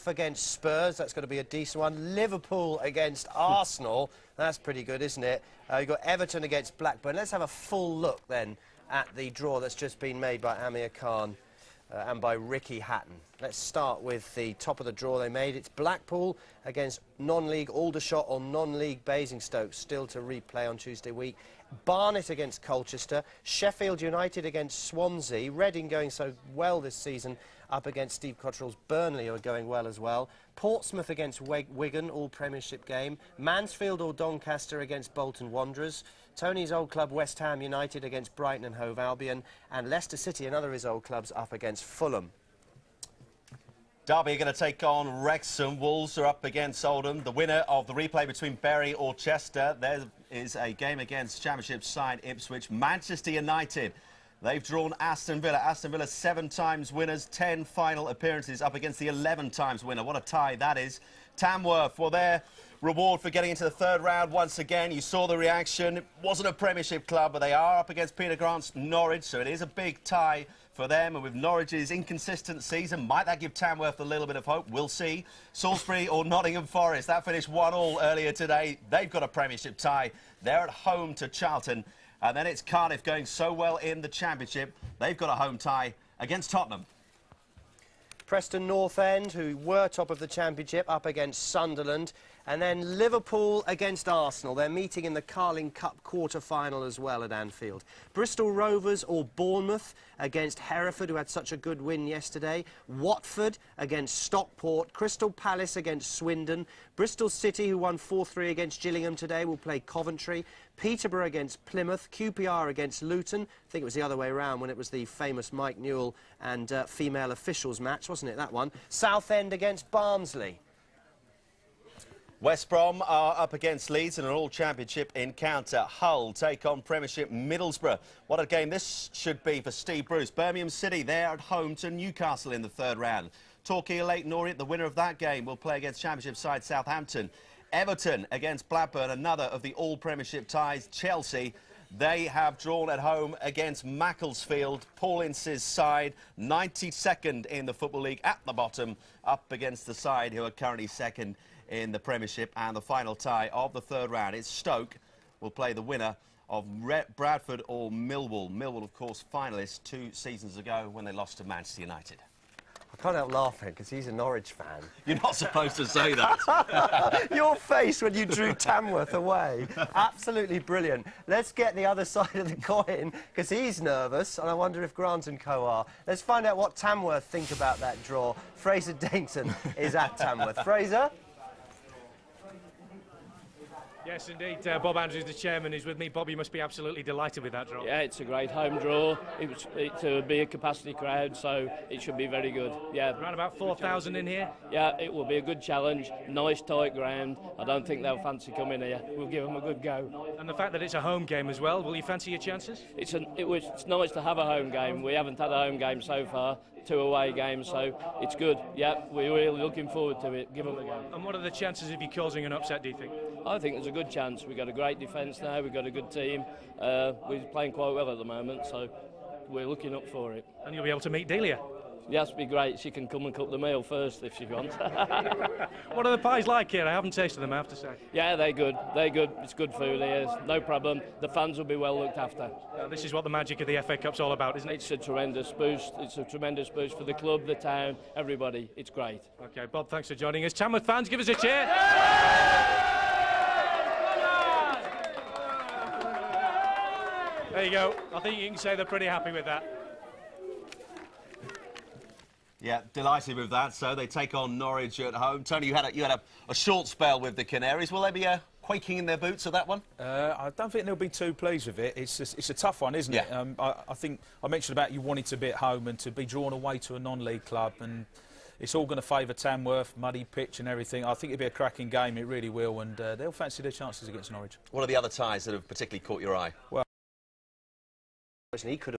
Against Spurs, that's going to be a decent one. Liverpool against Arsenal, that's pretty good, isn't it? You've got Everton against Blackburn. Let's have a full look then at the draw that's just been made by Amir Khan and by Ricky Hatton. Let's start with the top of the draw they made. It's Blackpool against non-league Aldershot or non-league Basingstoke, still to replay on Tuesday week. Barnet against Colchester, Sheffield United against Swansea, Reading going so well this season up against Steve Cotterill's Burnley, who are going well as well. Portsmouth against Wigan, all Premiership game. Mansfield or Doncaster against Bolton Wanderers. Tony's old club West Ham United against Brighton and Hove Albion. And Leicester City, another of his old clubs, up against Fulham. Derby are going to take on Wrexham. Wolves are up against Oldham. The winner of the replay between Bury or Chester. There is a game against Championship side Ipswich. Manchester United, they've drawn Aston Villa. Aston Villa 7 times winners, 10 final appearances up against the 11 times winner. What a tie that is. Tamworth, well, their reward for getting into the third round once again. You saw the reaction. It wasn't a Premiership club, but they are up against Peter Grant's Norwich, so it is a big tie for them. And with Norwich's inconsistent season, might that give Tamworth a little bit of hope? We'll see. Salisbury or Nottingham Forest, that finished 1-1 earlier today. They've got a Premiership tie. They're at home to Charlton. And then it's Cardiff going so well in the Championship. They've got a home tie against Tottenham. Preston North End, who were top of the Championship, up against Sunderland. And then Liverpool against Arsenal. They're meeting in the Carling Cup quarter-final as well at Anfield. Bristol Rovers or Bournemouth against Hereford, who had such a good win yesterday. Watford against Stockport. Crystal Palace against Swindon. Bristol City, who won 4-3 against Gillingham today, will play Coventry. Peterborough against Plymouth. QPR against Luton. I think it was the other way around when it was the famous Mike Newell and female officials match, wasn't it, that one? Southend against Barnsley. West Brom are up against Leeds in an all-championship encounter. Hull take on Premiership Middlesbrough. What a game this should be for Steve Bruce. Birmingham City, they're at home to Newcastle in the third round. Torquay Leyton Orient, the winner of that game, will play against Championship side Southampton. Everton against Blackburn, another of the all-Premiership ties. Chelsea, they have drawn at home against Macclesfield. Paul Ince's side, 92nd in the Football League, at the bottom, up against the side who are currently second in the Premiership. And the final tie of the third round is Stoke will play the winner of Bradford or Millwall. Millwall, of course, finalists 2 seasons ago when they lost to Manchester United. I can't help laughing because he's a Norwich fan. You're not supposed to say that. Your face when you drew Tamworth away. Absolutely brilliant. Let's get the other side of the coin because he's nervous and I wonder if Grant and co are. Let's find out what Tamworth think about that draw. Fraser Dainton is at Tamworth. Fraser? Yes, indeed. Bob Andrews, the chairman, is with me. Bob, you must be absolutely delighted with that draw. Yeah, it's a great home draw. It's a big capacity crowd, so it should be very good. Yeah. Around about 4,000 in here? Yeah, it will be a good challenge. Nice, tight ground. I don't think they'll fancy coming here. We'll give them a good go. And the fact that it's a home game as well, will you fancy your chances? It's nice to have a home game. We haven't had a home game so far. 2 away games, so it's good. Yeah, we're really looking forward to it. Give them a go. And what are the chances of you causing an upset, do you think? I think there's a good chance. We've got a great defence now. We've got a good team. We're playing quite well at the moment, so we're looking up for it. And you'll be able to meet Delia? Yes, it'd be great. She can come and cook the meal first if she wants. What are the pies like here? I haven't tasted them, I have to say. Yeah, they're good. They're good. It's good food here. No problem. The fans will be well looked after. This is what the magic of the FA Cup's all about, isn't it? It's a tremendous boost. It's a tremendous boost for the club, the town, everybody. It's great. OK, Bob, thanks for joining us. Tamworth fans, give us a cheer. There you go. I think you can say they're pretty happy with that. Yeah, delighted with that. So they take on Norwich at home. Tony, you had a short spell with the Canaries. Will they be quaking in their boots at that one? I don't think they'll be too pleased with it. It's a tough one, isn't it? I think I mentioned about you wanting to be at home and to be drawn away to a non-league club, and it's all going to favour Tamworth, muddy pitch and everything. I think it'll be a cracking game. It really will, and they'll fancy their chances against Norwich. What are the other ties that have particularly caught your eye? Well, he could have